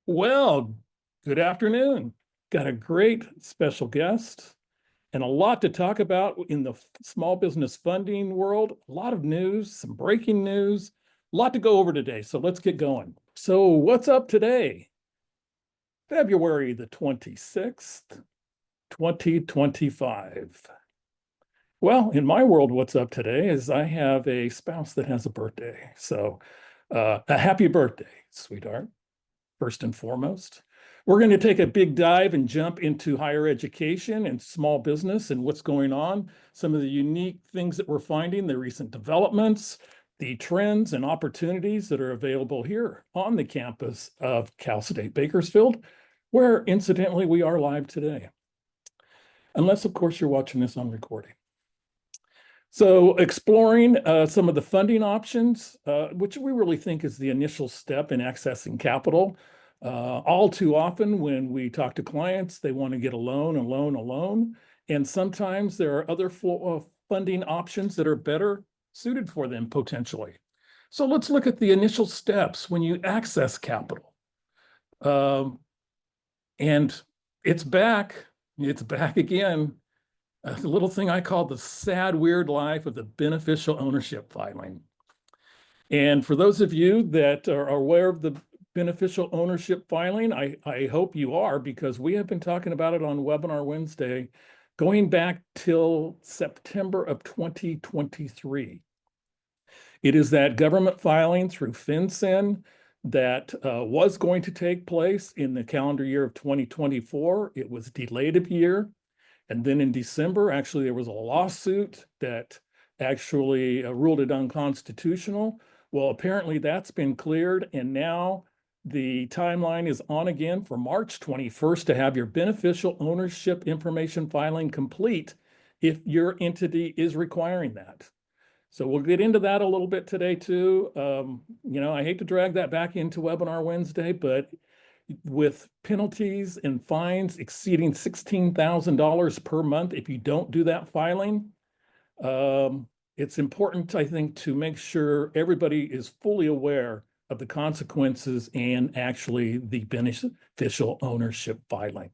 Well, good afternoon. Got a great special guest and a lot to talk about in the small business funding world. A lot of news, some breaking news, a lot to go over today. So let's get going. So what's up today? February the 26th, 2025. Well, in my world, what's up today is I have a spouse that has a birthday. So a happy birthday, sweetheart, first and foremost. We're going to take a big dive and jump into higher education and small business and what's going on, some of the unique things that we're finding, the recent developments, the trends and opportunities that are available here on the campus of Cal State Bakersfield, where incidentally we are live today. Unless, of course, you're watching this on recording. So exploring some of the funding options, which we really think is the initial step in accessing capital. All too often when we talk to clients, they want to get a loan. And sometimes there are other funding options that are better suited for them potentially. So let's look at the initial steps when you access capital. And it's back again. A little thing I call the sad, weird life of the beneficial ownership filing. And for those of you that are aware of the beneficial ownership filing, I hope you are, because we have been talking about it on Webinar Wednesday, going back till September of 2023. It is that government filing through FinCEN that was going to take place in the calendar year of 2024. It was delayed a year. And then in December, actually, there was a lawsuit that actually ruled it unconstitutional. Well, apparently that's been cleared. And now the timeline is on again for March 21st to have your beneficial ownership information filing complete if your entity is requiring that. So we'll get into that a little bit today too. I hate to drag that back into Webinar Wednesday, but with penalties and fines exceeding $16,000 per month if you don't do that filing, it's important, I think, to make sure everybody is fully aware of the consequences and actually the beneficial ownership filing.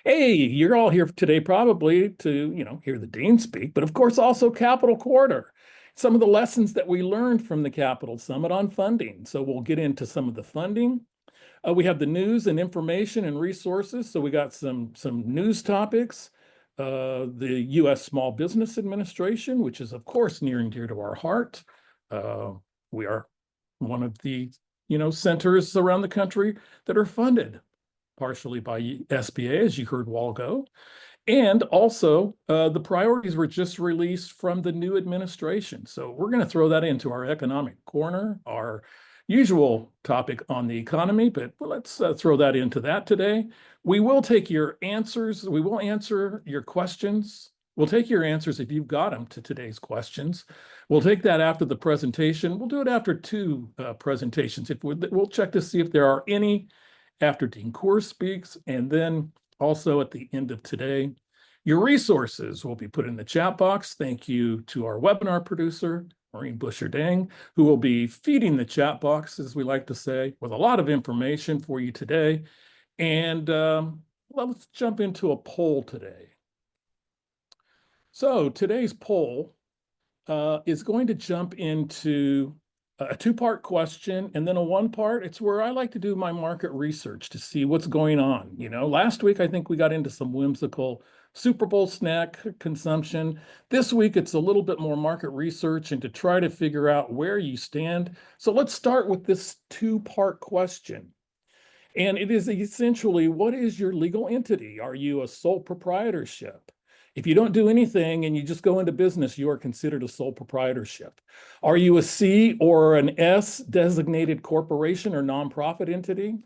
Hey, you're all here today probably to, hear the dean speak, but of course also Capital Quarter. Some of the lessons that we learned from the Capital Summit on funding. So we'll get into some of the funding. We have the news and information and resources. So we got some news topics. The U.S. Small Business Administration, which is, of course, near and dear to our heart. We are one of the, centers around the country that are funded partially by SBA, as you heard a while ago. And also, the priorities were just released from the new administration. So we're going to throw that into our economic corner, our usual topic on the economy, but let's throw that into that today. We will take your answers. We will answer your questions. We'll take your answers if you've got them to today's questions. We'll take that after the presentation. We'll do it after two presentations. We'll check to see if there are any after Dean Cours speaks, and then also at the end of today. Your resources will be put in the chat box. Thank you to our webinar producer, Maureen Busher-Dang, who will be feeding the chat box, as we like to say, with a lot of information for you today. And let's jump into a poll today. So today's poll is going to jump into a two-part question and then a one-part. It's where I like to do my market research to see what's going on. Last week, I think we got into some whimsical Super Bowl snack consumption. This week, it's a little bit more market research and to try to figure out where you stand. So let's start with this two-part question. And it is essentially, what is your legal entity? Are you a sole proprietorship? If you don't do anything and you just go into business, you are considered a sole proprietorship. Are you a C or an S designated corporation or nonprofit entity?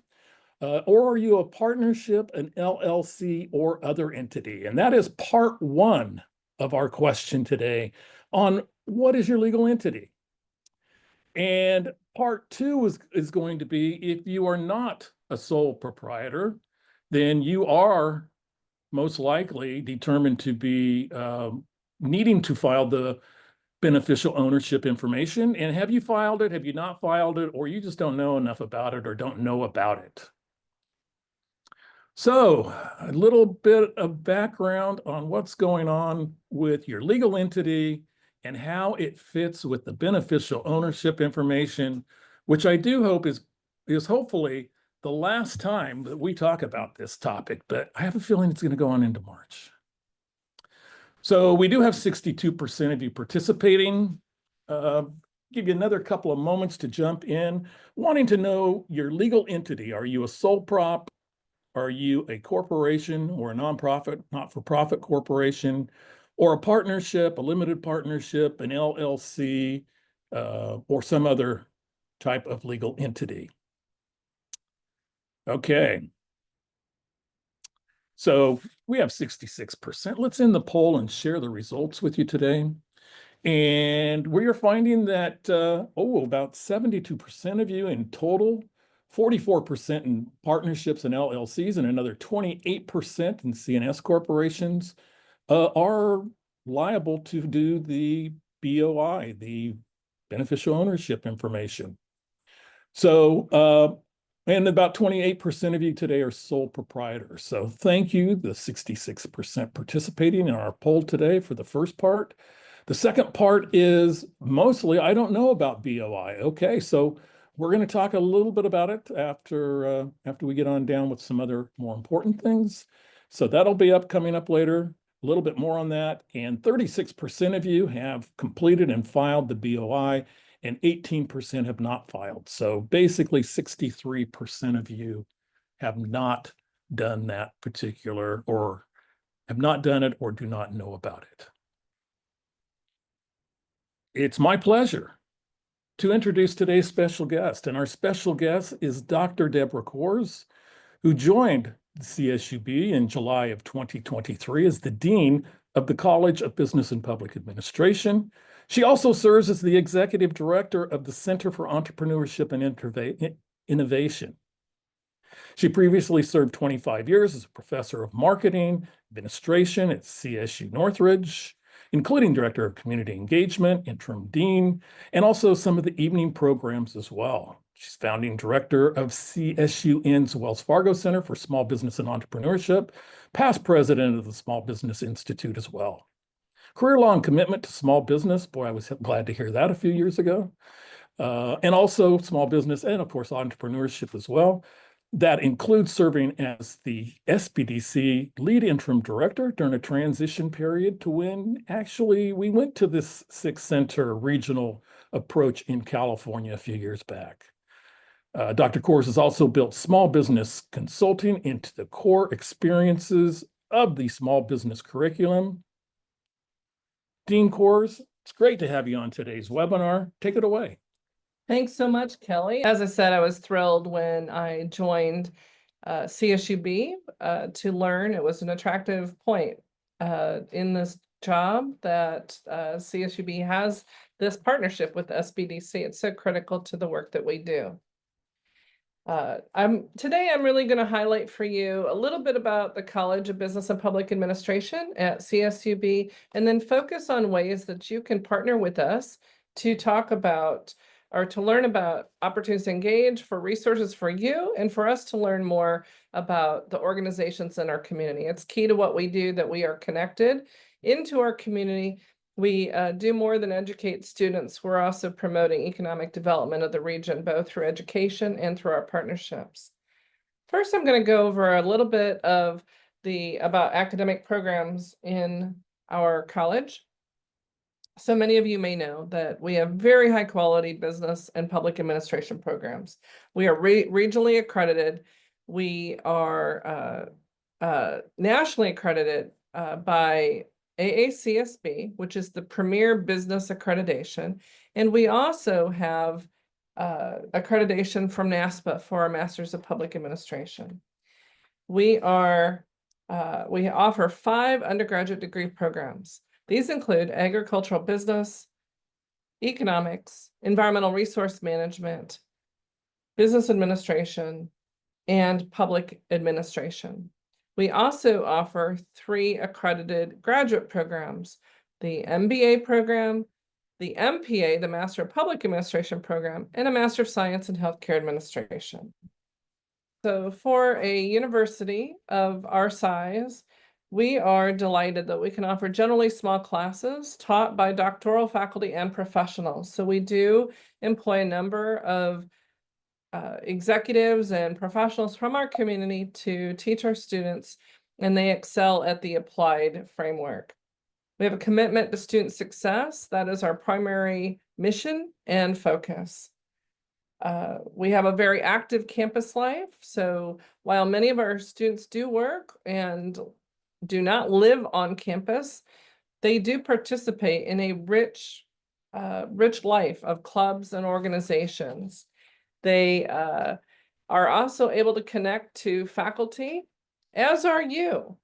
Or are you a partnership, an LLC, or other entity? And that is part one of our question today on what is your legal entity? And part two is going to be, if you are not a sole proprietor, then you are most likely determined to be needing to file the beneficial ownership information. And have you filed it? Have you not filed it? Or you just don't know enough about it or don't know about it? So, a little bit of background on what's going on with your legal entity and how it fits with the beneficial ownership information, which I do hope is hopefully the last time that we talk about this topic, but I have a feeling it's going to go on into March. So we do have 62% of you participating. Give you another couple of moments to jump in. Wanting to know your legal entity. Are you a sole prop? Are you a corporation or a nonprofit, not-for-profit corporation, or a partnership, a limited partnership, an LLC, or some other type of legal entity? Okay. So we have 66%. Let's end the poll and share the results with you today. And we are finding that, about 72% of you in total, 44% in partnerships and LLCs, and another 28% in CNS corporations are liable to do the BOI, the beneficial ownership information. So, and about 28% of you today are sole proprietors. So thank you, the 66% participating in our poll today for the first part. The second part is mostly, I don't know about BOI. Okay, so we're going to talk a little bit about it after we get on down with some other more important things. So that'll be coming up later, a little bit more on that. And 36% of you have completed and filed the BOI, and 18% have not filed. So basically 63% of you have not done that particular, or have not done it or do not know about it. It's my pleasure to introduce today's special guest, and our special guest is Dr. Deborah Cours, who joined the CSUB in July of 2023 as the Dean of the College of Business and Public Administration. She also serves as the Executive Director of the Center for Entrepreneurship and Innovation. She previously served 25 years as a professor of marketing administration at CSU Northridge, including Director of Community Engagement, Interim Dean, and also some of the evening programs as well. She's founding director of CSUN's Wells Fargo Center for Small Business and Entrepreneurship, past president of the Small Business Institute as well. Career-long commitment to small business. Boy, I was glad to hear that a few years ago. And also small business and, of course, entrepreneurship as well. That includes serving as the SBDC lead interim director during a transition period to when actually we went to this six-center regional approach in California a few years back. Dr. Cours has also built small business consulting into the core experiences of the small business curriculum. Dean Cours, it's great to have you on today's webinar. Take it away. Thanks so much, Kelly. As I said, I was thrilled when I joined CSUB to learn. It was an attractive point in this job that CSUB has this partnership with SBDC. It's so critical to the work that we do. Today I'm really going to highlight for you a little bit about the College of Business and Public Administration at CSUB, and then focus on ways that you can partner with us to talk about or to learn about opportunities to engage, for resources for you, and for us to learn more about the organizations in our community. It's key to what we do that we are connected into our community. We do more than educate students. We're also promoting economic development of the region, both through education and through our partnerships. First, I'm going to go over a little bit of about academic programs in our college. So many of you may know that we have very high quality business and public administration programs. We are regionally accredited. We are nationally accredited by AACSB, which is the premier business accreditation. And we also have accreditation from NASPA for our Masters of Public Administration. We offer 5 undergraduate degree programs. These include agricultural business, economics, environmental resource management, business administration, and public administration. We also offer 3 accredited graduate programs, the MBA program, the MPA, the Master of Public Administration program, and a Master of Science in Healthcare Administration. So for a university of our size, we are delighted that we can offer generally small classes taught by doctoral faculty and professionals. So we do employ a number of executives and professionals from our community to teach our students, and they excel at the applied framework. We have a commitment to student success. That is our primary mission and focus. We have a very active campus life. So while many of our students do work and do not live on campus, they do participate in a rich life of clubs and organizations. They are also able to connect to faculty, as are you,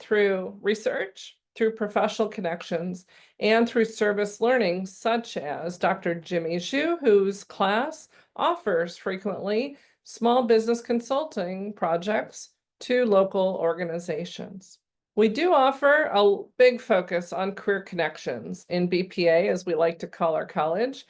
through research, through professional connections, and through service learning, such as Dr. Jimmy Zhu, whose class offers frequently small business consulting projects to local organizations. We do offer a big focus on career connections in BPA, as we like to call our college.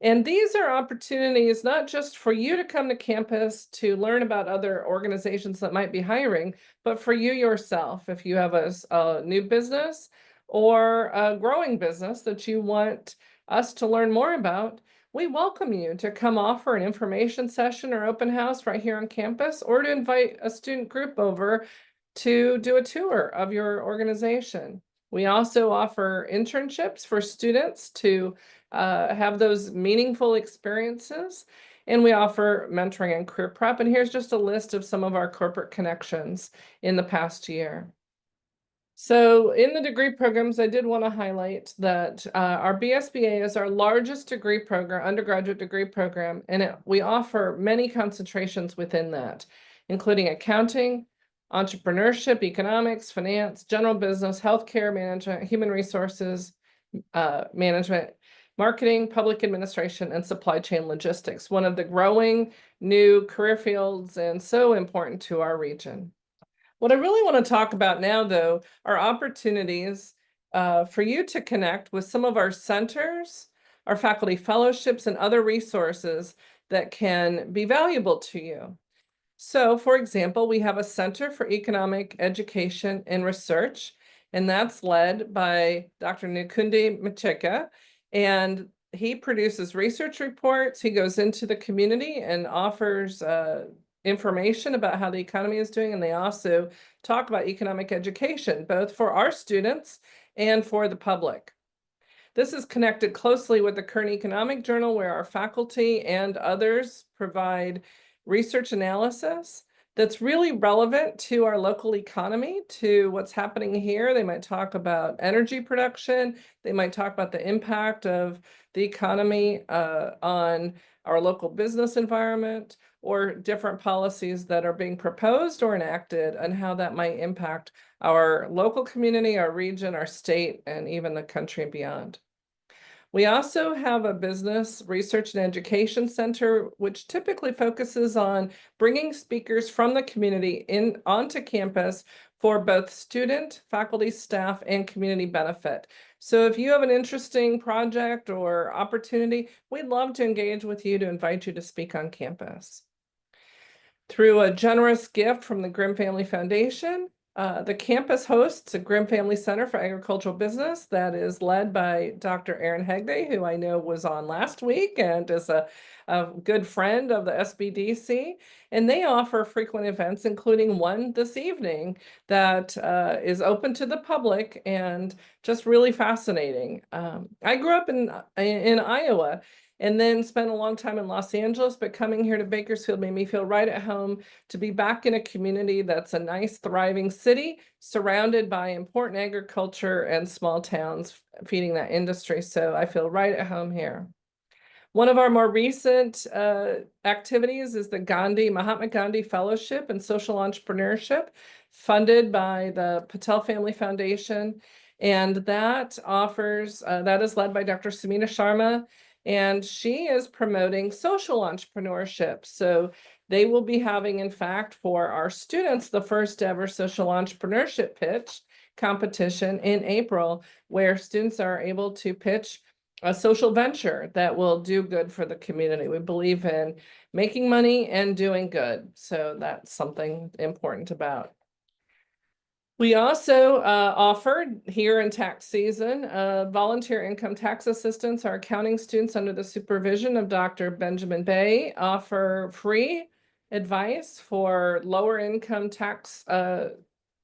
And these are opportunities not just for you to come to campus to learn about other organizations that might be hiring, but for you yourself, if you have a new business or a growing business that you want us to learn more about, we welcome you to come offer an information session or open house right here on campus, or to invite a student group over to do a tour of your organization. We also offer internships for students to have those meaningful experiences. And we offer mentoring and career prep. And here's just a list of some of our corporate connections in the past year. So in the degree programs, I did want to highlight that our BSBA is our largest degree program, undergraduate degree program, and we offer many concentrations within that, including accounting, entrepreneurship, economics, finance, general business, healthcare management, human resources management, marketing, public administration, and supply chain logistics, one of the growing new career fields and so important to our region. What I really want to talk about now, though, are opportunities for you to connect with some of our centers, our faculty fellowships, and other resources that can be valuable to you. So, for example, we have a Center for Economic Education and Research, and that's led by Dr. Nukundi Machika, and he produces research reports. He goes into the community and offers information about how the economy is doing, and they also talk about economic education, both for our students and for the public. This is connected closely with the Current Economic Journal, where our faculty and others provide research analysis that's really relevant to our local economy, to what's happening here. They might talk about energy production. They might talk about the impact of the economy on our local business environment, or different policies that are being proposed or enacted, and how that might impact our local community, our region, our state, and even the country and beyond. We also have a business research and education center, which typically focuses on bringing speakers from the community onto campus for both student, faculty, staff, and community benefit. So if you have an interesting project or opportunity, we'd love to engage with you, to invite you to speak on campus. Through a generous gift from the Grimm Family Foundation, the campus hosts a Grimm Family Center for Agricultural Business that is led by Dr. Erin Hegde, who I know was on last week and is a good friend of the SBDC. And they offer frequent events, including one this evening that is open to the public and just really fascinating. I grew up in Iowa, and then spent a long time in Los Angeles, but coming here to Bakersfield made me feel right at home to be back in a community that's a nice, thriving city, surrounded by important agriculture and small towns feeding that industry. So I feel right at home here. One of our more recent activities is the Mahatma Gandhi Fellowship in Social Entrepreneurship, funded by the Patel Family Foundation. And that is led by Dr. Sumita Sharma, and she is promoting social entrepreneurship. So they will be having, in fact, for our students, the first ever social entrepreneurship pitch competition in April, where students are able to pitch a social venture that will do good for the community. We believe in making money and doing good. So that's something important about. We also offered here in tax season volunteer income tax assistance. Our accounting students under the supervision of Dr. Benjamin Bay offer free advice for lower income tax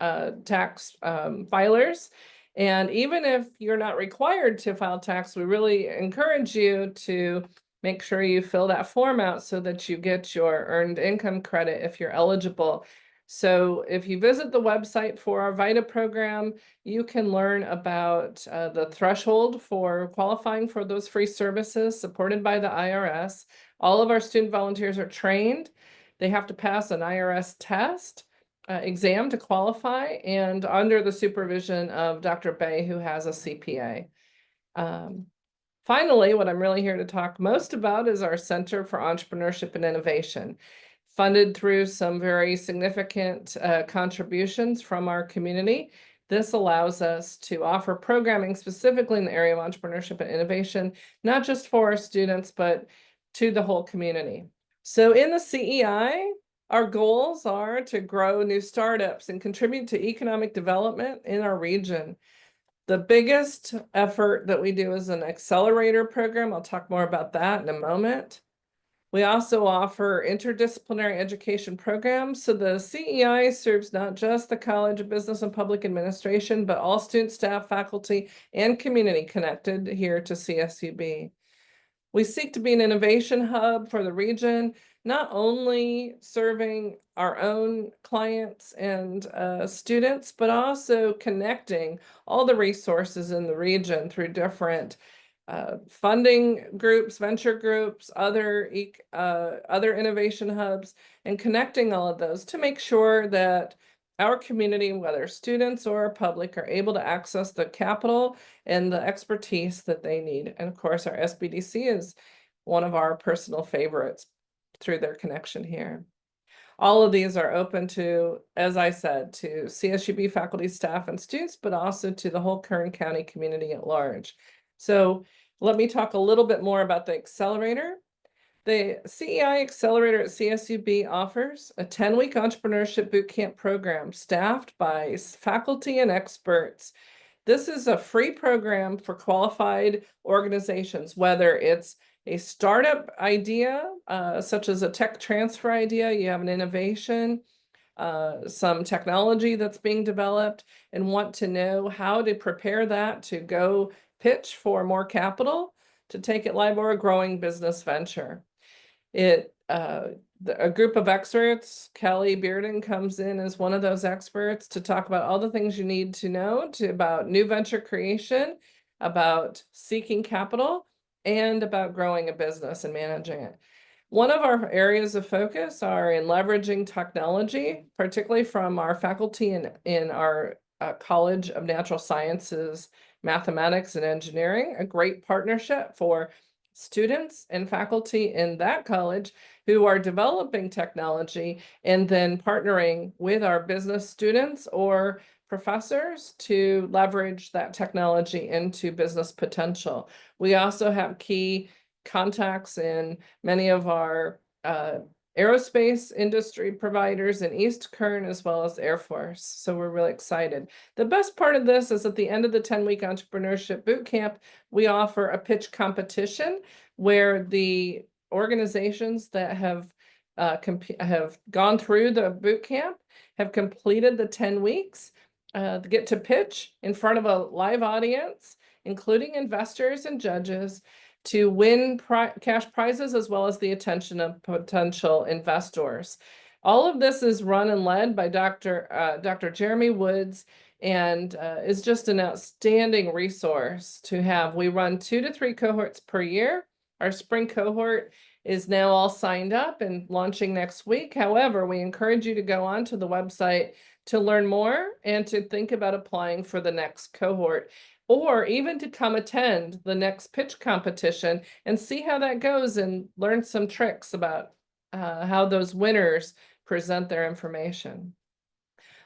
filers. And even if you're not required to file tax, we really encourage you to make sure you fill that form out so that you get your earned income credit if you're eligible. So if you visit the website for our VITA program, you can learn about the threshold for qualifying for those free services supported by the IRS. All of our student volunteers are trained. They have to pass an IRS test exam to qualify, and under the supervision of Dr. Bay, who has a CPA. Finally, what I'm really here to talk most about is our Center for Entrepreneurship and Innovation, funded through some very significant contributions from our community. This allows us to offer programming specifically in the area of entrepreneurship and innovation, not just for our students, but to the whole community. So in the CEI, our goals are to grow new startups and contribute to economic development in our region. The biggest effort that we do is an accelerator program. I'll talk more about that in a moment. We also offer interdisciplinary education programs. So the CEI serves not just the College of Business and Public Administration, but all student, staff, faculty, and community connected here to CSUB. We seek to be an innovation hub for the region, not only serving our own clients and students, but also connecting all the resources in the region through different funding groups, venture groups, other innovation hubs, and connecting all of those to make sure that our community, whether students or public, are able to access the capital and the expertise that they need. And of course, our SBDC is one of our personal favorites through their connection here. All of these are open to, as I said, to CSUB faculty, staff, and students, but also to the whole Kern County community at large. So let me talk a little bit more about the accelerator. The CEI Accelerator at CSUB offers a 10-week entrepreneurship bootcamp program staffed by faculty and experts. This is a free program for qualified organizations, whether it's a startup idea, such as a tech transfer idea, you have an innovation, some technology that's being developed, and want to know how to prepare that to go pitch for more capital to take it live, or a growing business venture. A group of experts, Kelly Bearden comes in as one of those experts to talk about all the things you need to know about new venture creation, about seeking capital, and about growing a business and managing it. One of our areas of focus are in leveraging technology, particularly from our faculty in our College of Natural Sciences, Mathematics, and Engineering, a great partnership for students and faculty in that college who are developing technology and then partnering with our business students or professors to leverage that technology into business potential. We also have key contacts in many of our aerospace industry providers in East Kern, as well as Air Force. So we're really excited. The best part of this is at the end of the 10-week entrepreneurship bootcamp, we offer a pitch competition where the organizations that have gone through the bootcamp have completed the 10 weeks, get to pitch in front of a live audience, including investors and judges, to win cash prizes as well as the attention of potential investors. All of this is run and led by Dr. Jeremy Woods, and is just an outstanding resource to have. We run 2 to 3 cohorts per year. Our spring cohort is now all signed up and launching next week. However, we encourage you to go onto the website to learn more and to think about applying for the next cohort, or even to come attend the next pitch competition and see how that goes and learn some tricks about how those winners present their information.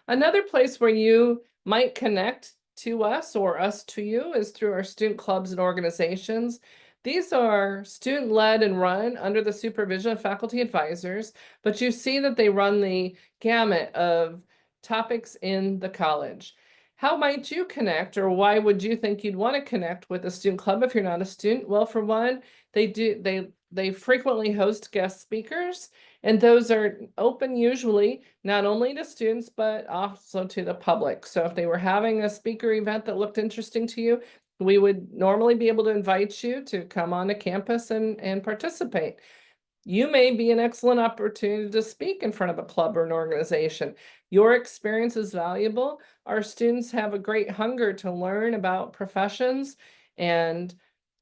Another place where you might connect to us or us to you is through our student clubs and organizations. These are student-led and run under the supervision of faculty advisors, but you see that they run the gamut of topics in the college. How might you connect, or why would you think you'd want to connect with a student club if you're not a student? Well, for one, they frequently host guest speakers, and those are open usually not only to students, but also to the public. So if they were having a speaker event that looked interesting to you, we would normally be able to invite you to come on to campus and participate. You may be an excellent opportunity to speak in front of a club or an organization. Your experience is valuable. Our students have a great hunger to learn about professions and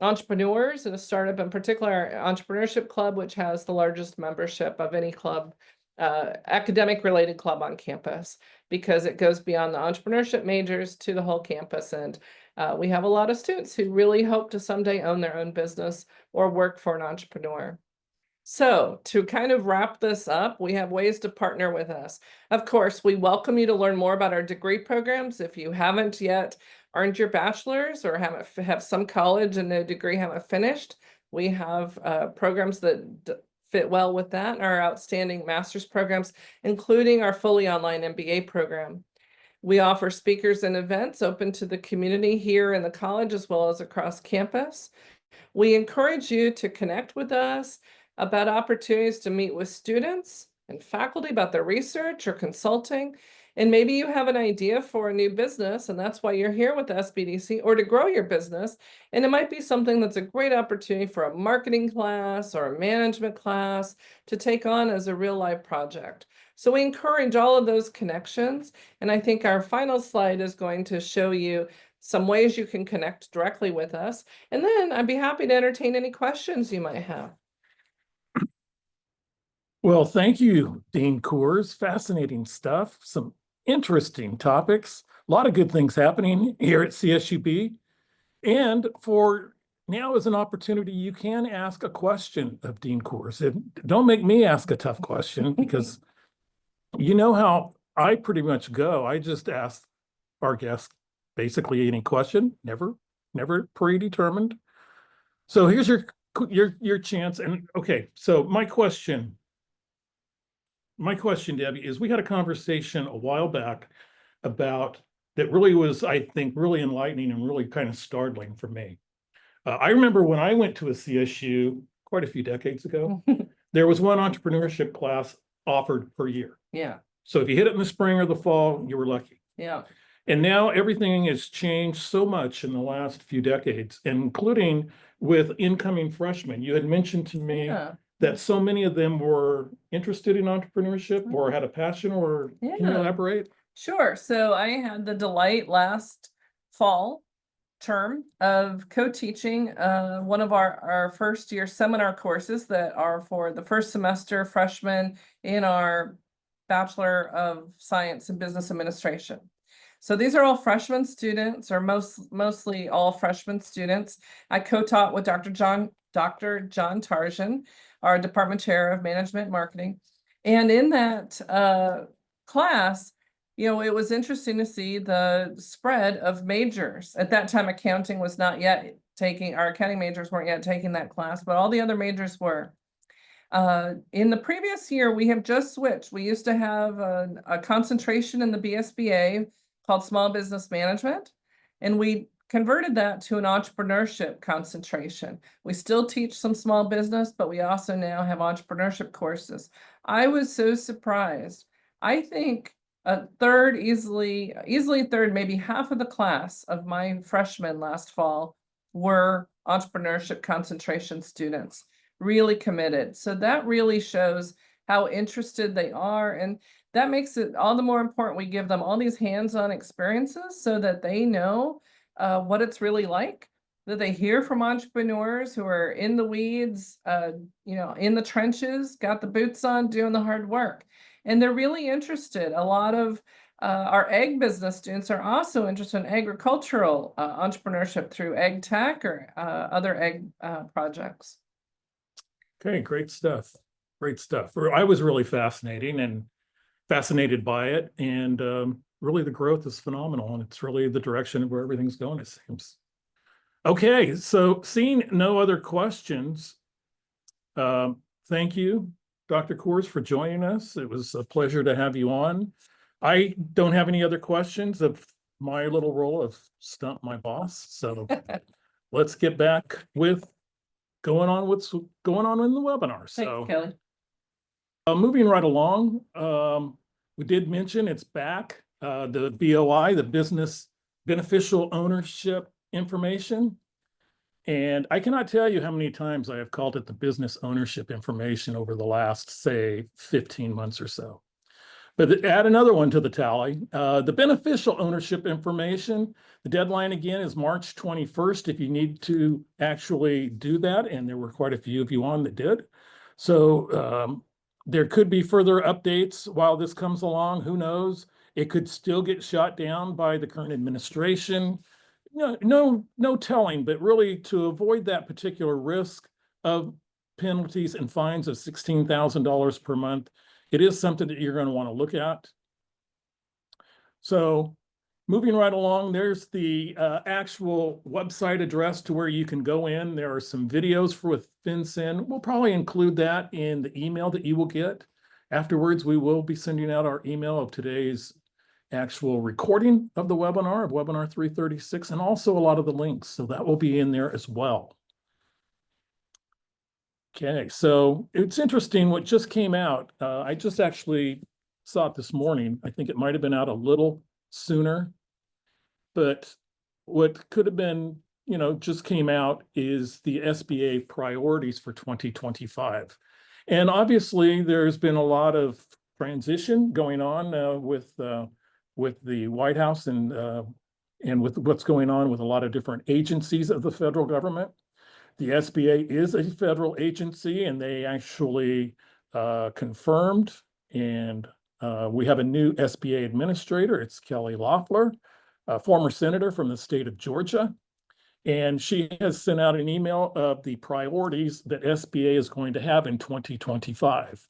entrepreneurs, and a startup in particular, our entrepreneurship club, which has the largest membership of any club, academic related club on campus, because it goes beyond the entrepreneurship majors to the whole campus. And we have a lot of students who really hope to someday own their own business or work for an entrepreneur. So to kind of wrap this up, we have ways to partner with us. Of course, we welcome you to learn more about our degree programs. If you haven't yet earned your bachelor's or have some college and no degree haven't finished, we have programs that fit well with that, and our outstanding master's programs, including our fully online MBA program. We offer speakers and events open to the community here in the college as well as across campus. We encourage you to connect with us about opportunities to meet with students and faculty about their research or consulting. And maybe you have an idea for a new business, and that's why you're here with SBDC, or to grow your business. And it might be something that's a great opportunity for a marketing class or a management class to take on as a real life project. So we encourage all of those connections. And I think our final slide is going to show you some ways you can connect directly with us. And then I'd be happy to entertain any questions you might have. Well, thank you, Dean Cours. Fascinating stuff. Some interesting topics. A lot of good things happening here at CSUB. And for now is an opportunity, you can ask a question of Dean Cours. Don't make me ask a tough question, because you know how I pretty much go. I just ask our guests basically any question, never predetermined. So here's your chance. And okay, so my question, Debbie, is we had a conversation a while back about that really was, I think, really enlightening and really kind of startling for me. I remember when I went to a CSU quite a few decades ago, there was one entrepreneurship class offered per year. Yeah. So if you hit it in the spring or the fall, you were lucky. Yeah. And now everything has changed so much in the last few decades, including with incoming freshmen. You had mentioned to me that so many of them were interested in entrepreneurship or had a passion, or can you elaborate? Sure. So I had the delight last fall term of co-teaching one of our first year seminar courses that are for the first semester freshmen in our Bachelor of Science in Business Administration. So these are all freshman students, or mostly all freshman students. I co-taught with Dr. John Tarjan, our department chair of management and marketing. And in that class, you know, it was interesting to see the spread of majors. At that time, accounting was not yet taking, our accounting majors weren't yet taking that class, but all the other majors were. In the previous year, we have just switched. We used to have a concentration in the BSBA called Small Business Management, and we converted that to an entrepreneurship concentration. We still teach some small business, but we also now have entrepreneurship courses. I was so surprised. I think a third, easily a third, maybe half of the class of my freshmen last fall were entrepreneurship concentration students, really committed. So that really shows how interested they are. And that makes it all the more important we give them all these hands-on experiences so that they know what it's really like, that they hear from entrepreneurs who are in the weeds, you know, in the trenches, got the boots on, doing the hard work. And they're really interested. A lot of our ag business students are also interested in agricultural entrepreneurship through ag tech or other ag projects. Okay, great stuff. Great stuff. I was really fascinated by it. And really the growth is phenomenal, and it's really the direction of where everything's going, it seems. Okay, so seeing no other questions, thank you, Dr. Cours, for joining us. It was a pleasure to have you on. I don't have any other questions of my little role of stump my boss, so let's get back with what's going on in the webinar. So, Thanks, Kelly. moving right along, we did mention it's back, the BOI, the Business Beneficial Ownership Information. And I cannot tell you how many times I have called it the business ownership information over the last, say, 15 months or so. But add another one to the tally, the beneficial ownership information. The deadline again is March 21st if you need to actually do that. And there were quite a few of you on that did. So there could be further updates while this comes along. Who knows? It could still get shot down by the current administration. No telling, but really to avoid that particular risk of penalties and fines of $16,000 per month, it is something that you're going to want to look at. So moving right along, there's the actual website address to where you can go in. There are some videos with FinCEN. We'll probably include that in the email that you will get. Afterwards, we will be sending out our email of today's actual recording of the webinar, of webinar 336, and also a lot of the links. So that will be in there as well. Okay, so it's interesting what just came out. I just actually saw it this morning. I think it might have been out a little sooner, but what could have been, just came out is the SBA priorities for 2025. And obviously there's been a lot of transition going on with the White House and with what's going on with a lot of different agencies of the federal government. The SBA is a federal agency, and they actually confirmed, and we have a new SBA administrator. It's Kelly Loeffler, a former senator from the state of Georgia. And she has sent out an email of the priorities that SBA is going to have in 2025.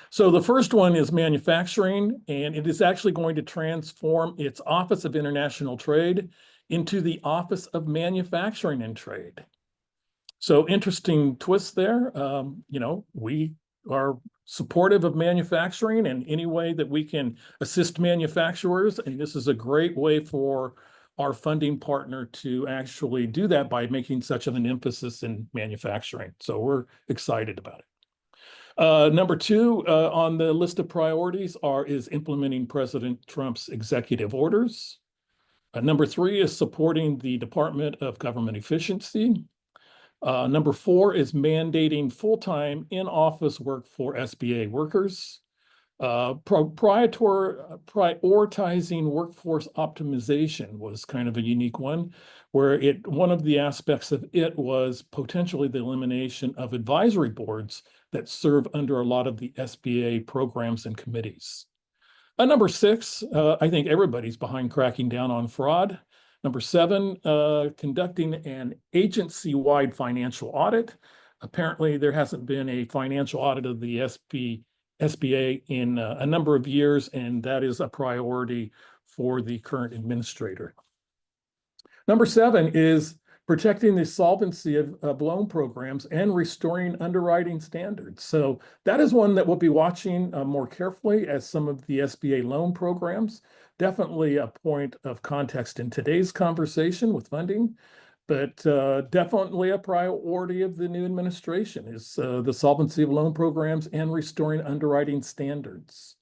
So the first one is manufacturing, and it is actually going to transform its Office of International Trade into the Office of Manufacturing and Trade. So interesting twist there. We are supportive of manufacturing and any way that we can assist manufacturers. And this is a great way for our funding partner to actually do that by making such of an emphasis in manufacturing. So we're excited about it. Number two on the list of priorities is implementing President Trump's executive orders. Number three is supporting the Department of Government Efficiency. Number four is mandating full-time in-office work for SBA workers. Prioritizing workforce optimization was kind of a unique one, where one of the aspects of it was potentially the elimination of advisory boards that serve under a lot of the SBA programs and committees. Number six, I think everybody's behind cracking down on fraud. Number seven, conducting an agency-wide financial audit. Apparently, there hasn't been a financial audit of the SBA in a number of years, and that is a priority for the current administrator. Number seven is protecting the solvency of loan programs and restoring underwriting standards. So that is one that we'll be watching more carefully as some of the SBA loan programs. Definitely a point of context in today's conversation with funding, but definitely a priority of the new administration is the solvency of loan programs and restoring underwriting standards.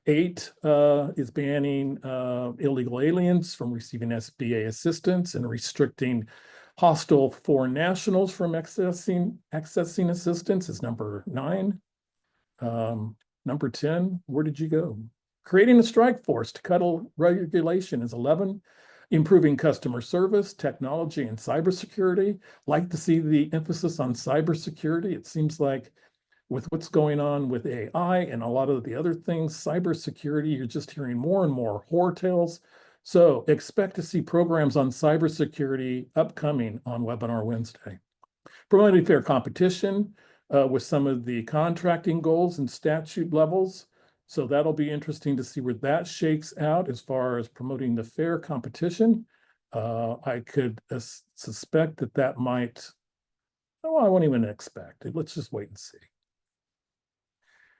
8 is banning illegal aliens from receiving SBA assistance and restricting hostile foreign nationals from accessing assistance is number 9. Number 10, where did you go? Creating a strike force to cuddle regulation is 11. Improving customer service, technology, and cybersecurity. Like to see the emphasis on cybersecurity. It seems like with what's going on with AI and a lot of the other things, cybersecurity, you're just hearing more and more horror tales. So expect to see programs on cybersecurity upcoming on Webinar Wednesday. Promoting fair competition with some of the contracting goals and statute levels. So that'll be interesting to see where that shakes out as far as promoting the fair competition. I could suspect that that might, oh, I won't even expect it. Let's just wait and see.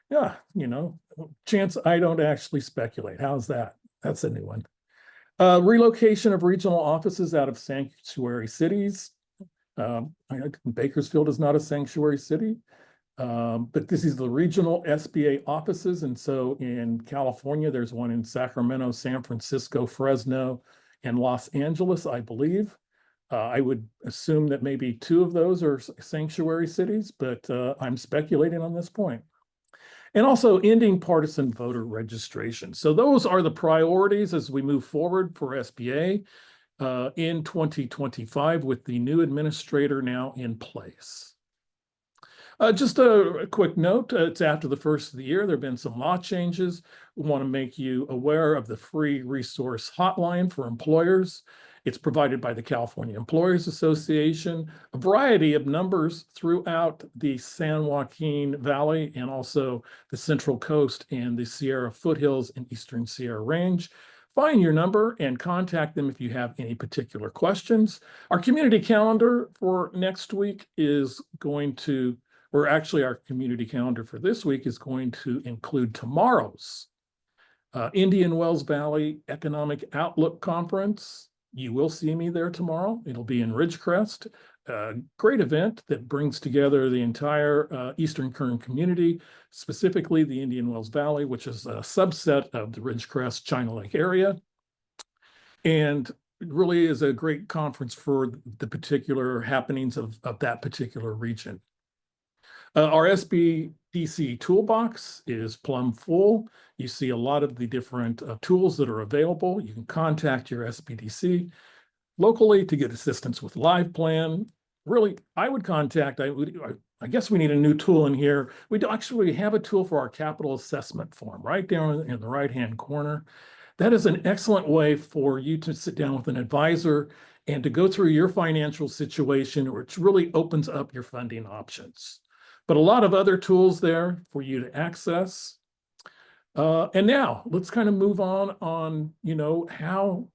Yeah, chance I don't actually speculate. How's that? That's a new one. Relocation of regional offices out of sanctuary cities. Bakersfield is not a sanctuary city, but this is the regional SBA offices. And so in California, there's one in Sacramento, San Francisco, Fresno, and Los Angeles, I believe. I would assume that maybe 2 of those are sanctuary cities, but I'm speculating on this point. And also ending partisan voter registration. So those are the priorities as we move forward for SBA in 2025 with the new administrator now in place. Just a quick note, it's after the first of the year. There have been some law changes. We want to make you aware of the free resource hotline for employers. It's provided by the California Employers Association, a variety of numbers throughout the San Joaquin Valley and also the Central Coast and the Sierra Foothills and Eastern Sierra Range. Find your number and contact them if you have any particular questions. Our community calendar for next week is going to, or actually our community calendar for this week is going to include tomorrow's Indian Wells Valley Economic Outlook Conference. You will see me there tomorrow. It'll be in Ridgecrest, a great event that brings together the entire Eastern Kern community, specifically the Indian Wells Valley, which is a subset of the Ridgecrest China Lake area. And it really is a great conference for the particular happenings of that particular region. Our SBDC toolbox is plumb full. You see a lot of the different tools that are available. You can contact your SBDC locally to get assistance with live plan. Really, I would contact, I guess we need a new tool in here. We do actually have a tool for our capital assessment form right down in the right-hand corner. That is an excellent way for you to sit down with an advisor and to go through your financial situation, which really opens up your funding options. But a lot of other tools there for you to access. And now let's kind of move on, how,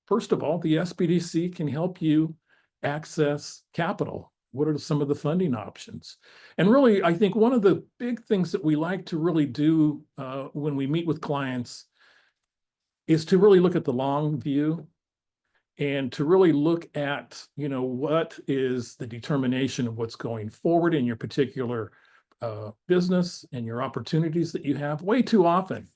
first of all, the SBDC can help you access capital. What are some of the funding options? And really, I think one of the big things that we like to really do when we meet with clients is to really look at the long view and to really look at, what is the determination of what's going forward in your particular business and your opportunities that you have. Way too often,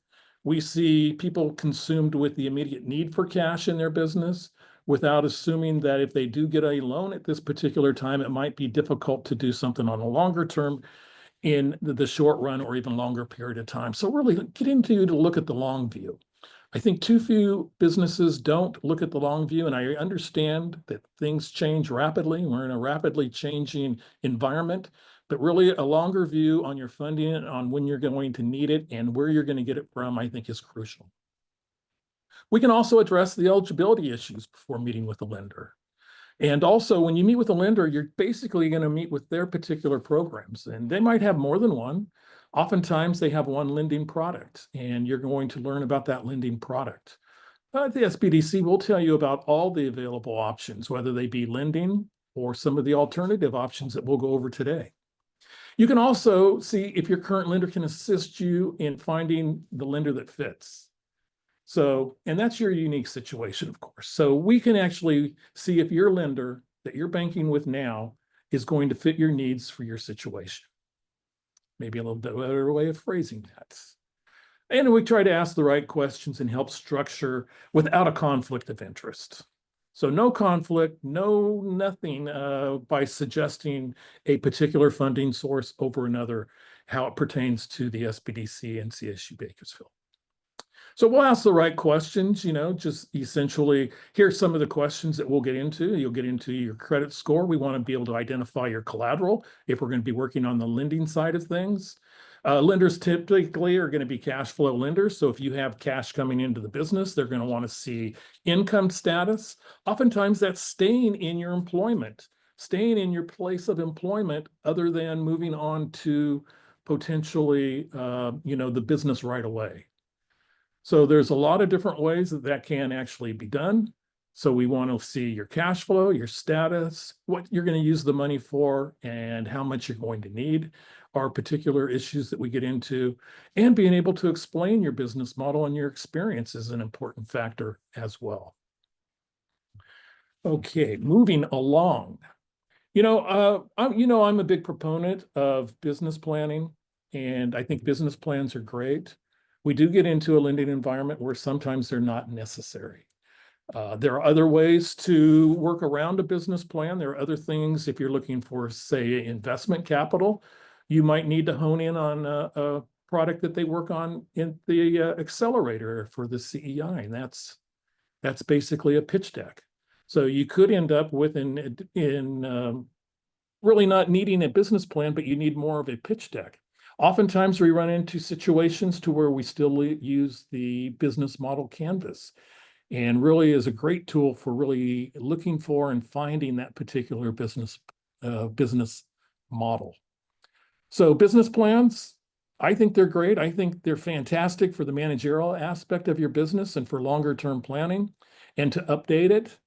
we see people consumed with the immediate need for cash in their business without assuming that if they do get a loan at this particular time, it might be difficult to do something on a longer term in the short run or even longer period of time. So really getting to look at the long view. I think too few businesses don't look at the long view, and I understand that things change rapidly. We're in a rapidly changing environment, but really a longer view on your funding, on when you're going to need it and where you're going to get it from, I think is crucial. We can also address the eligibility issues before meeting with a lender. And also, when you meet with a lender, you're basically going to meet with their particular programs, and they might have more than one. Oftentimes, they have one lending product, and you're going to learn about that lending product. The SBDC will tell you about all the available options, whether they be lending or some of the alternative options that we'll go over today. You can also see if your current lender can assist you in finding the lender that fits. So, and that's your unique situation, of course. So we can actually see if your lender that you're banking with now is going to fit your needs for your situation. Maybe a little bit better way of phrasing that. And we try to ask the right questions and help structure without a conflict of interest. So no conflict, nothing by suggesting a particular funding source over another, how it pertains to the SBDC and CSU Bakersfield. So we'll ask the right questions, just essentially, here's some of the questions that we'll get into. You'll get into your credit score. We want to be able to identify your collateral if we're going to be working on the lending side of things. Lenders typically are going to be cash flow lenders. So if you have cash coming into the business, they're going to want to see income status. Oftentimes that's staying in your employment, staying in your place of employment other than moving on to potentially, the business right away. So there's a lot of different ways that that can actually be done. So we want to see your cash flow, your status, what you're going to use the money for, and how much you're going to need, are particular issues that we get into, and being able to explain your business model and your experience is an important factor as well. Okay, moving along. I'm a big proponent of business planning, and I think business plans are great. We do get into a lending environment where sometimes they're not necessary. There are other ways to work around a business plan. There are other things, if you're looking for, say, investment capital, you might need to hone in on a product that they work on in the accelerator for the CEI, and that's basically a pitch deck. So you could end up with really not needing a business plan, but you need more of a pitch deck. Oftentimes we run into situations to where we still use the business model canvas, and really is a great tool for really looking for and finding that particular business model. So business plans, I think they're great. I think they're fantastic for the managerial aspect of your business and for longer term planning, and to update it.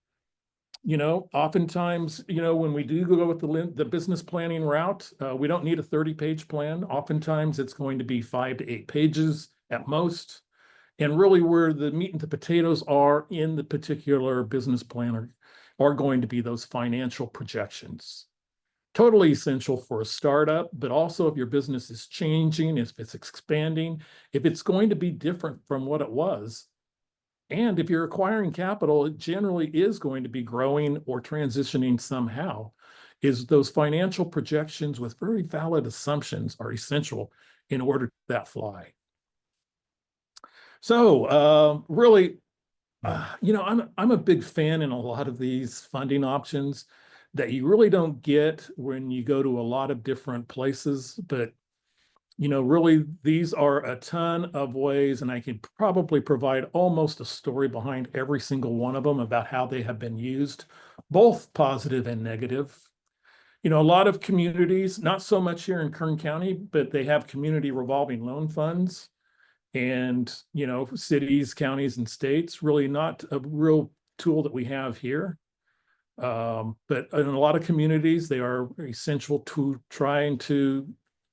Oftentimes, when we do go with the business planning route, we don't need a 30-page plan. Oftentimes it's going to be 5 to 8 pages at most. And really where the meat and the potatoes are in the particular business plan are going to be those financial projections. Totally essential for a startup, but also if your business is changing, if it's expanding, if it's going to be different from what it was. And if you're acquiring capital, it generally is going to be growing or transitioning somehow. Is those financial projections with very valid assumptions are essential in order to that fly. So really, I'm a big fan in a lot of these funding options that you really don't get when you go to a lot of different places, but really, these are a ton of ways, and I can probably provide almost a story behind every single one of them about how they have been used, both positive and negative. A lot of communities, not so much here in Kern County, but they have community revolving loan funds. And, cities, counties, and states, really not a real tool that we have here. But in a lot of communities, they are essential to trying to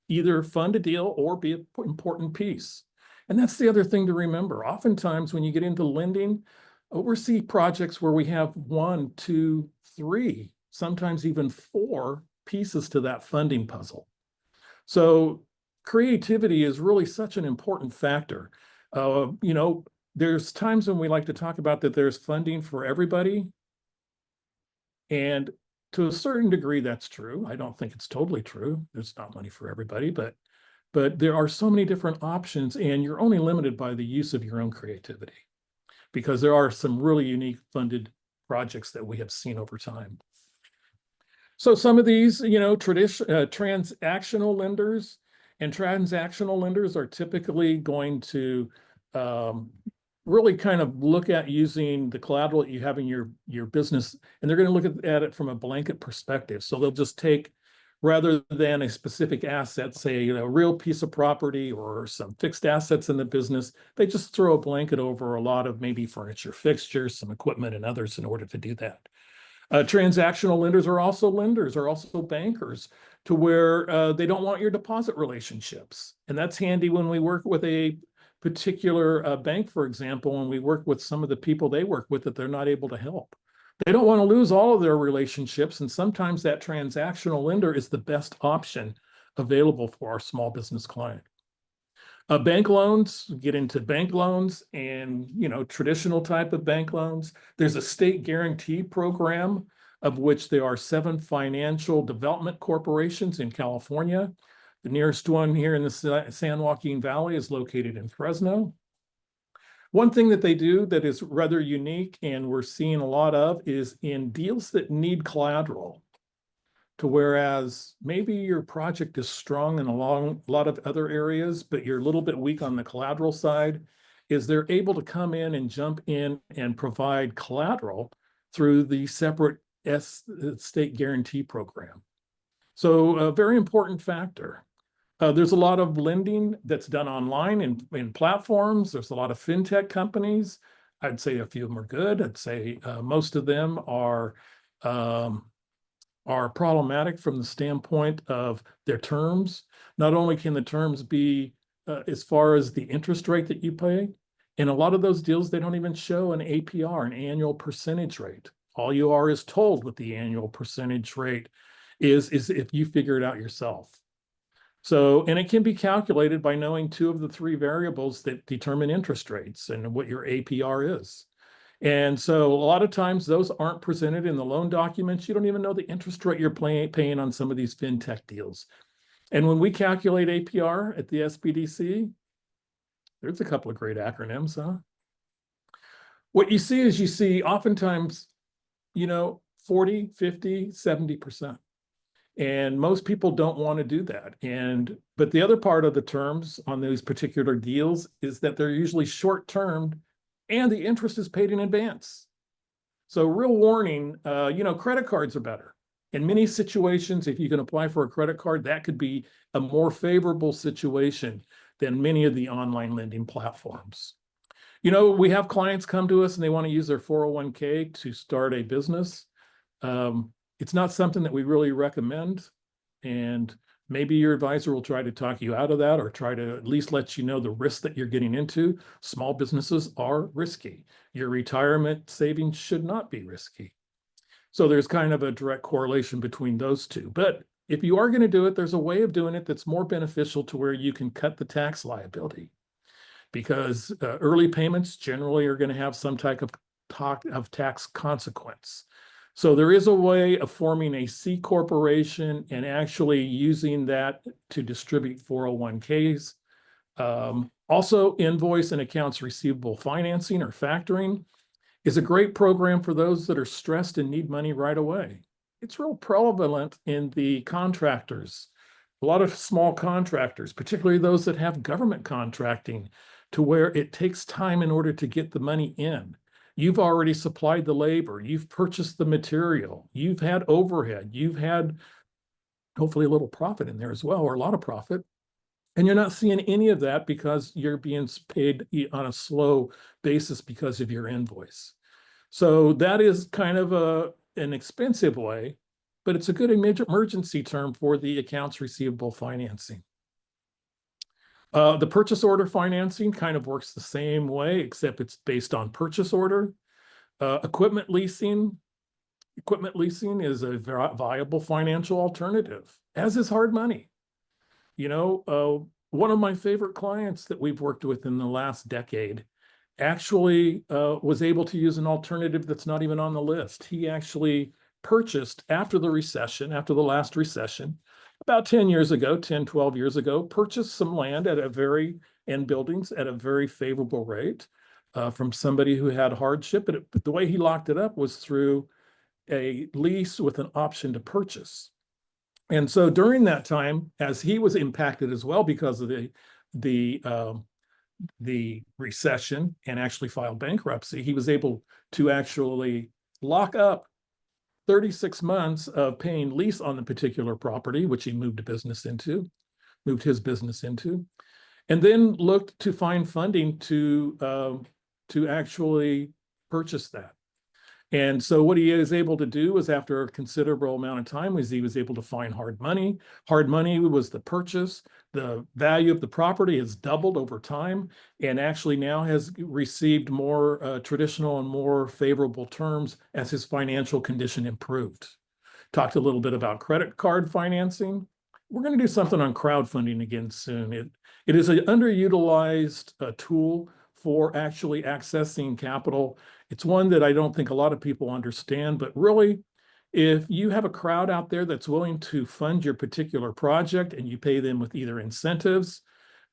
either fund a deal or be an important piece. And that's the other thing to remember. Oftentimes when you get into lending, oversee projects where we have 1, 2, 3, sometimes even 4 pieces to that funding puzzle. So creativity is really such an important factor. There's times when we like to talk about that there's funding for everybody. And to a certain degree, that's true. I don't think it's totally true. There's not money for everybody, but there are so many different options, and you're only limited by the use of your own creativity, because there are some really unique funded projects that we have seen over time. So some of these, transactional lenders are typically going to really kind of look at using the collateral that you have in your business, and they're going to look at it from a blanket perspective. So they'll just take, rather than a specific asset, say a real piece of property or some fixed assets in the business, they just throw a blanket over a lot of maybe furniture, fixtures, some equipment, and others in order to do that. Transactional lenders are also bankers, to where they don't want your deposit relationships. And that's handy when we work with a particular bank, for example, and we work with some of the people they work with that they're not able to help. They don't want to lose all of their relationships, and sometimes that transactional lender is the best option available for our small business client. Bank loans, get into bank loans and, traditional type of bank loans. There's a state guarantee program, of which there are 7 financial development corporations in California. The nearest one here in the San Joaquin Valley is located in Fresno. One thing that they do that is rather unique, and we're seeing a lot of, is in deals that need collateral. To whereas maybe your project is strong in a lot of other areas, but you're a little bit weak on the collateral side, is they're able to come in and jump in and provide collateral through the separate state guarantee program. So a very important factor. There's a lot of lending that's done online in platforms. There's a lot of fintech companies. I'd say a few of them are good. I'd say most of them um, are problematic from the standpoint of their terms. Not only can the terms be as far as the interest rate that you pay, in a lot of those deals, they don't even show an APR, an annual percentage rate. All you are is told what the annual percentage rate is if you figure it out yourself. So, and it can be calculated by knowing two of the three variables that determine interest rates and what your APR is. And so a lot of times those aren't presented in the loan documents. You don't even know the interest rate you're paying on some of these fintech deals. And when we calculate APR at the SBDC, there's a couple of great acronyms, huh? What you see is you see oftentimes, 40, 50, 70%. And most people don't want to do that. But the other part of the terms on those particular deals is that they're usually short-term and the interest is paid in advance. So real warning, credit cards are better. In many situations, if you can apply for a credit card, that could be a more favorable situation than many of the online lending platforms. We have clients come to us and they want to use their 401k to start a business. It's not something that we really recommend. And maybe your advisor will try to talk you out of that or try to at least let you know the risk that you're getting into. Small businesses are risky. Your retirement savings should not be risky. So there's kind of a direct correlation between those two. But if you are going to do it, there's a way of doing it that's more beneficial to where you can cut the tax liability. Because early payments generally are going to have some type of tax consequence. So there is a way of forming a C corporation and actually using that to distribute 401ks. Also, invoice and accounts receivable financing or factoring is a great program for those that are stressed and need money right away. It's real prevalent in the contractors. A lot of small contractors, particularly those that have government contracting, to where it takes time in order to get the money in. You've already supplied the labor, you've purchased the material, you've had overhead, you've had hopefully a little profit in there as well, or a lot of profit. And you're not seeing any of that because you're being paid on a slow basis because of your invoice. So that is kind of an expensive way, but it's a good emergency term for the accounts receivable financing. The purchase order financing kind of works the same way, except it's based on purchase order. Equipment leasing is a viable financial alternative, as is hard money. One of my favorite clients that we've worked with in the last decade actually was able to use an alternative that's not even on the list. He actually purchased after the last recession, about 10 years ago, 10, 12 years ago, purchased some land and buildings at a very favorable rate from somebody who had hardship. But the way he locked it up was through a lease with an option to purchase. And so during that time, as he was impacted as well because of the recession and actually filed bankruptcy, he was able to actually lock up 36 months of paying lease on the particular property, which he moved his business into, and then looked to find funding to actually purchase that. And so what he is able to do is, after a considerable amount of time, he was able to find hard money. Hard money was the purchase. The value of the property has doubled over time and actually now has received more traditional and more favorable terms as his financial condition improved. Talked a little bit about credit card financing. We're going to do something on crowdfunding again soon. It is an underutilized tool for actually accessing capital. It's one that I don't think a lot of people understand, but really, if you have a crowd out there that's willing to fund your particular project and you pay them with either incentives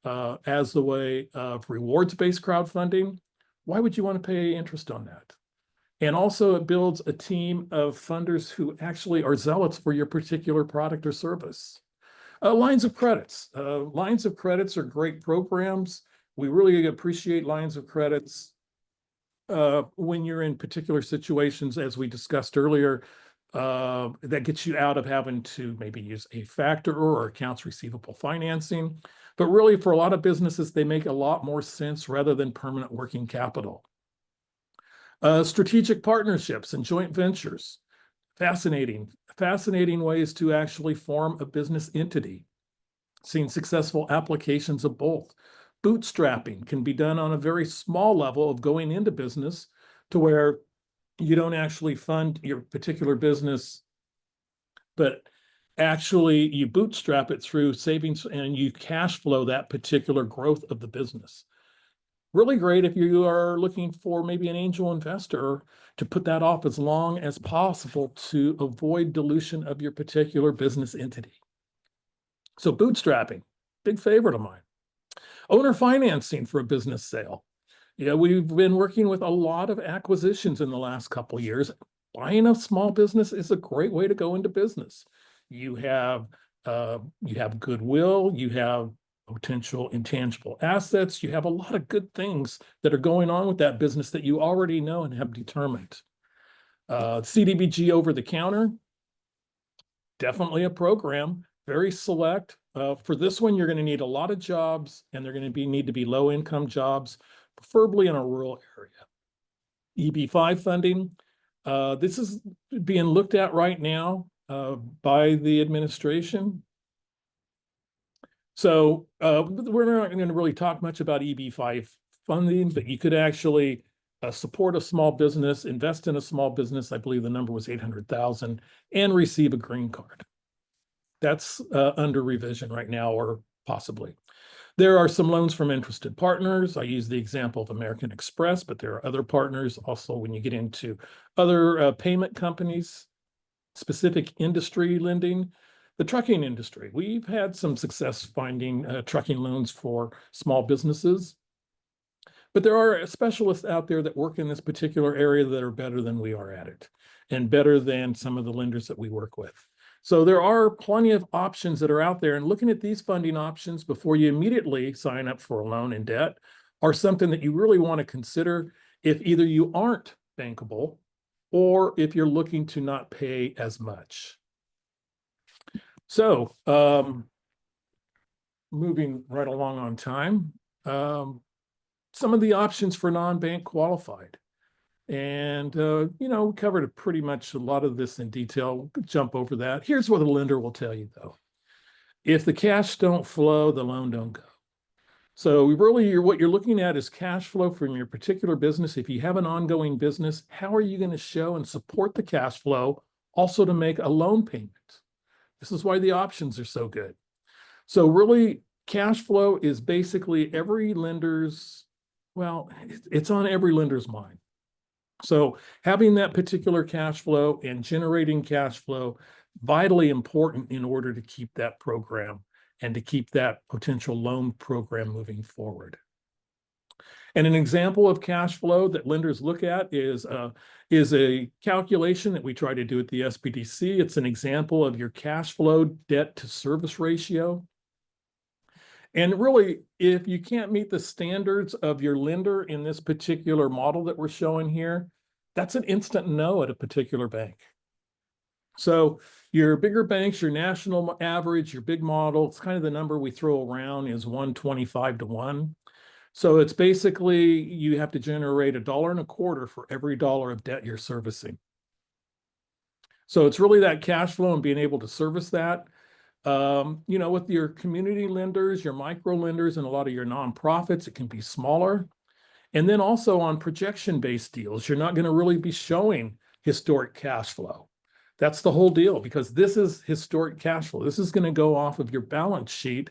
as the way of rewards-based crowdfunding, why would you want to pay interest on that? And also it builds a team of funders who actually are zealots for your particular product or service. Lines of credits. Lines of credits are great programs. We really appreciate lines of credits when you're in particular situations, as we discussed earlier. that gets you out of having to maybe use a factor or accounts receivable financing. But really, for a lot of businesses, they make a lot more sense rather than permanent working capital. Strategic partnerships and joint ventures. Fascinating ways to actually form a business entity. Seen successful applications of both. Bootstrapping can be done on a very small level of going into business to where you don't actually fund your particular business, but actually you bootstrap it through savings and you cash flow that particular growth of the business. Really great if you are looking for maybe an angel investor to put that off as long as possible to avoid dilution of your particular business entity. So bootstrapping, big favorite of mine. Owner financing for a business sale. Yeah, we've been working with a lot of acquisitions in the last couple of years. Buying a small business is a great way to go into business. You have goodwill, you have potential intangible assets, you have a lot of good things that are going on with that business that you already know and have determined. CDBG over the counter, definitely a program, very select. For this one, you're going to need a lot of jobs, and they're going to need to be low-income jobs, preferably in a rural area. EB-5 funding, this is being looked at right now by the administration. So we're not going to really talk much about EB-5 funding, but you could actually support a small business, invest in a small business. I believe the number was 800,000, and receive a green card. That's under revision right now, or possibly. There are some loans from interested partners. I use the example of American Express, but there are other partners also when you get into other payment companies, specific industry lending. The trucking industry, we've had some success finding trucking loans for small businesses, but there are specialists out there that work in this particular area that are better than we are at it, and better than some of the lenders that we work with. So there are plenty of options that are out there, and looking at these funding options before you immediately sign up for a loan in debt are something that you really want to consider if either you aren't bankable or if you're looking to not pay as much. So moving right along on time, some of the options for non-bank qualified. And, we covered pretty much a lot of this in detail. We could jump over that. Here's what a lender will tell you, though. If the cash don't flow, the loan don't go. So really, what you're looking at is cash flow from your particular business. If you have an ongoing business, how are you going to show and support the cash flow also to make a loan payment? This is why the options are so good. So really, cash flow is basically every lender's, well, it's on every lender's mind. So having that particular cash flow and generating cash flow, vitally important in order to keep that program and to keep that potential loan program moving forward. And an example of cash flow that lenders look at is a calculation that we try to do at the SBDC. It's an example of your cash flow debt to service ratio. And really, if you can't meet the standards of your lender in this particular model that we're showing here, that's an instant no at a particular bank. So your bigger banks, your national average, your big model, it's kind of the number we throw around is 125 to 1. So it's basically you have to generate $1.25 for every dollar of debt you're servicing. So it's really that cash flow and being able to service that. With your community lenders, your micro lenders, and a lot of your nonprofits, it can be smaller. And then also on projection-based deals, you're not going to really be showing historic cash flow. That's the whole deal, because this is historic cash flow. This is going to go off of your balance sheet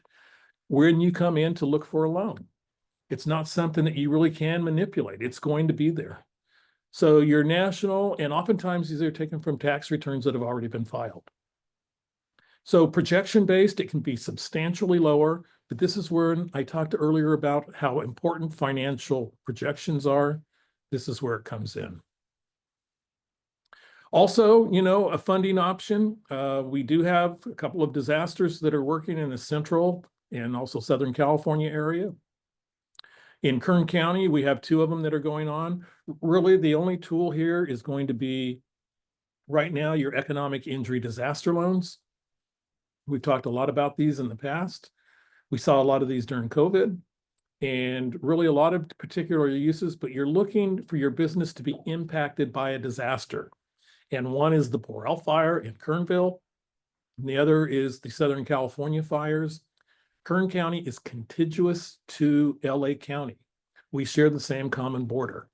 when you come in to look for a loan. It's not something that you really can manipulate. It's going to be there. So your national, and oftentimes these are taken from tax returns that have already been filed. So projection-based, it can be substantially lower, but this is where I talked earlier about how important financial projections are. This is where it comes in. Also, a funding option. We do have a couple of disasters that are working in the central and also Southern California area. In Kern County, we have 2 of them that are going on. Really, the only tool here is going to be right now, your economic injury disaster loans. We've talked a lot about these in the past. We saw a lot of these during COVID and really a lot of particular uses, but you're looking for your business to be impacted by a disaster. And one is the Boreal fire in Kernville, and the other is the Southern California fires. Kern County is contiguous to LA County. We share the same common border.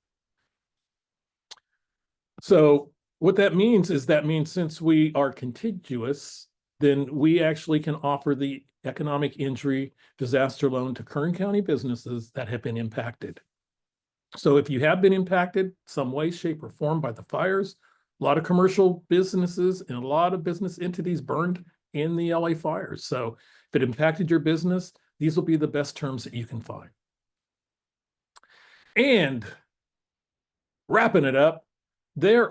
So what that means is since we are contiguous, then we actually can offer the economic injury disaster loan to Kern County businesses that have been impacted. So if you have been impacted some way, shape, or form by the fires, a lot of commercial businesses and a lot of business entities burned in the LA fires. So if it impacted your business, these will be the best terms that you can find. And wrapping it up, there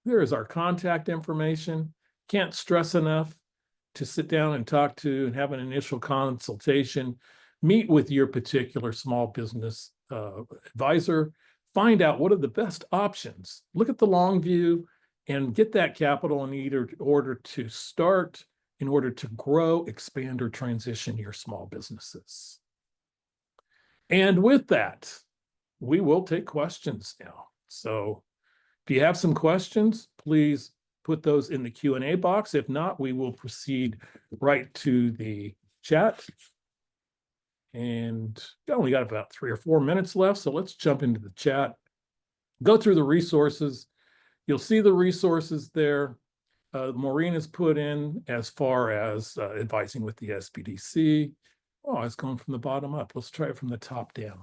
is our contact information. Can't stress enough to sit down and talk to and have an initial consultation, meet with your particular small business advisor, find out what are the best options, look at the long view, and get that capital in order to start, in order to grow, expand, or transition your small businesses. And with that, we will take questions now. So if you have some questions, please put those in the Q&A box. If not, we will proceed right to the chat. And we only got about 3 or 4 minutes left, so let's jump into the chat. Go through the resources. You'll see the resources there. Maureen has put in as far as advising with the SBDC. Oh, it's going from the bottom up. Let's try it from the top down.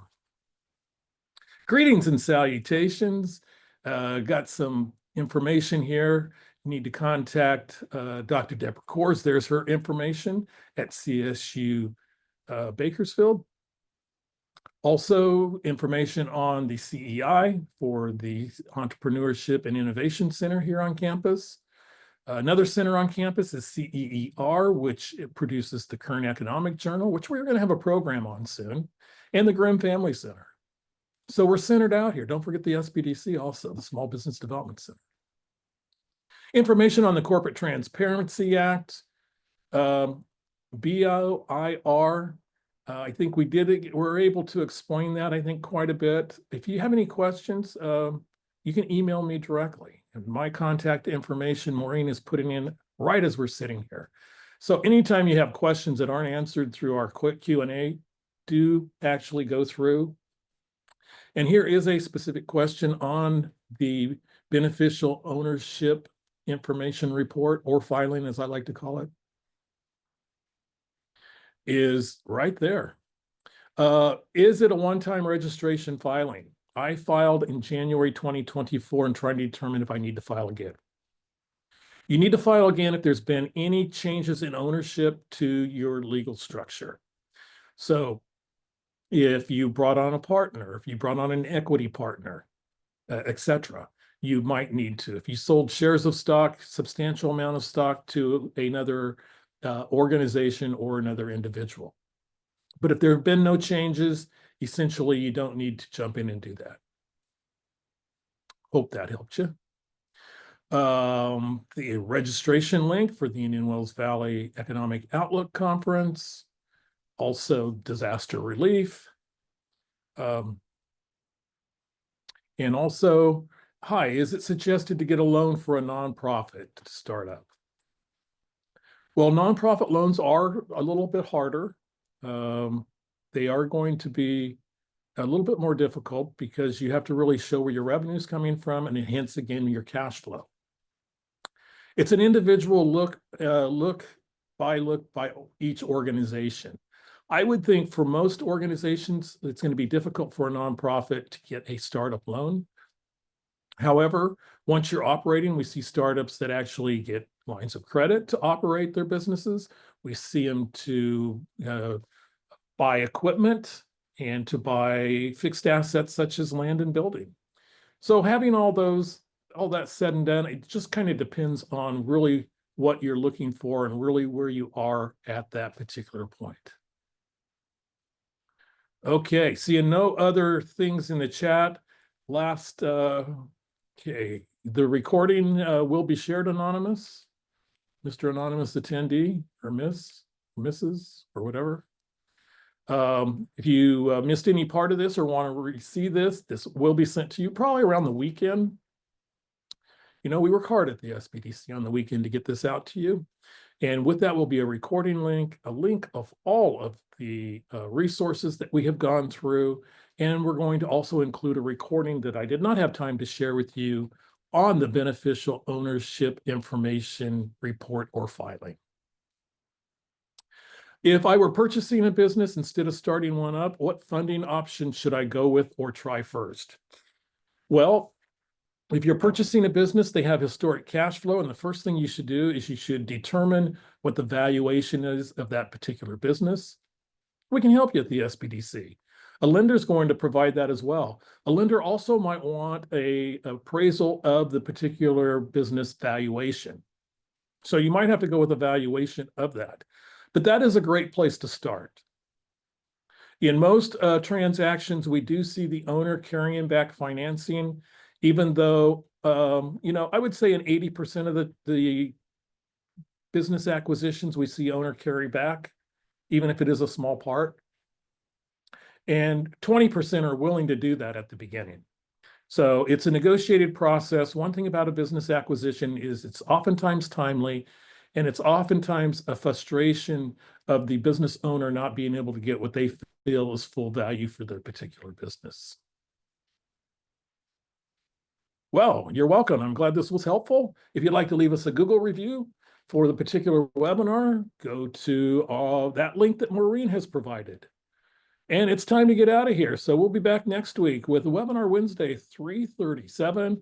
Greetings and salutations. Got some information here. You need to contact Dr. Deborah Cours. There's her information at CSU Bakersfield. Also, information on the CEI for the Entrepreneurship and Innovation Center here on campus. Another center on campus is CEER, which produces the Kern Economic Journal, which we're going to have a program on soon, and the Grimm Family Center. So we're centered out here. Don't forget the SBDC also, the Small Business Development Center. Information on the Corporate Transparency Act, BOIR. I think we're able to explain that, I think, quite a bit. If you have any questions, you can email me directly. And my contact information, Maureen is putting in right as we're sitting here. So anytime you have questions that aren't answered through our quick Q&A, do actually go through. And here is a specific question on the beneficial ownership information report, or filing, as I like to call it, is right there. Is it a one-time registration filing? I filed in January 2024 and trying to determine if I need to file again. You need to file again if there's been any changes in ownership to your legal structure. So if you brought on a partner, if you brought on an equity partner, etc., you might need to. If you sold shares of stock, substantial amount of stock to another organization or another individual. But if there have been no changes, essentially you don't need to jump in and do that. Hope that helped you. The registration link for the Indian Wells Valley Economic Outlook Conference, also disaster relief. And also, hi, is it suggested to get a loan for a nonprofit to start up? Well, nonprofit loans are a little bit harder. They are going to be a little bit more difficult because you have to really show where your revenue is coming from, and hence again your cash flow. It's an individual look by each organization. I would think for most organizations, it's going to be difficult for a nonprofit to get a startup loan. However, once you're operating, we see startups that actually get lines of credit to operate their businesses. We see them to buy equipment and to buy fixed assets such as land and building. So having all that said and done, it just kind of depends on really what you're looking for and really where you are at that particular point. Okay, seeing no other things in the chat. Okay, The recording will be shared anonymous, Mr. Anonymous attendee or Miss, Mrs. or whatever. If you missed any part of this or want to see this, this will be sent to you probably around the weekend. You know, we work hard at the SBDC on the weekend to get this out to you. And with that will be a recording link, a link of all of the resources that we have gone through. And we're going to also include a recording that I did not have time to share with you on the beneficial ownership information report or filing. If I were purchasing a business instead of starting one up, what funding option should I go with or try first? Well, if you're purchasing a business, they have historic cash flow, and the first thing you should do is you should determine what the valuation is of that particular business. We can help you at the SBDC. A lender is going to provide that as well. A lender also might want an appraisal of the particular business valuation. So you might have to go with a valuation of that. But that is a great place to start. In most transactions, we do see the owner carrying back financing, even though, you know, I would say in 80% of the business acquisitions, we see owner carry back, even if it is a small part. And 20% are willing to do that at the beginning. So it's a negotiated process. One thing about a business acquisition is it's oftentimes timely, and it's oftentimes a frustration of the business owner not being able to get what they feel is full value for their particular business. Well, you're welcome. I'm glad this was helpful. If you'd like to leave us a Google review for the particular webinar, go to that link that Maureen has provided. And it's time to get out of here. So we'll be back next week with Webinar Wednesday, 3:37.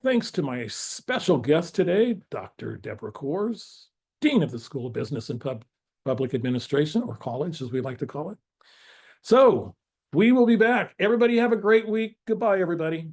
Thanks to my special guest today, Dr. Deborah Cours, Dean of the School of Business and Public Administration, or college, as we like to call it. So we will be back. Everybody have a great week. Goodbye, everybody.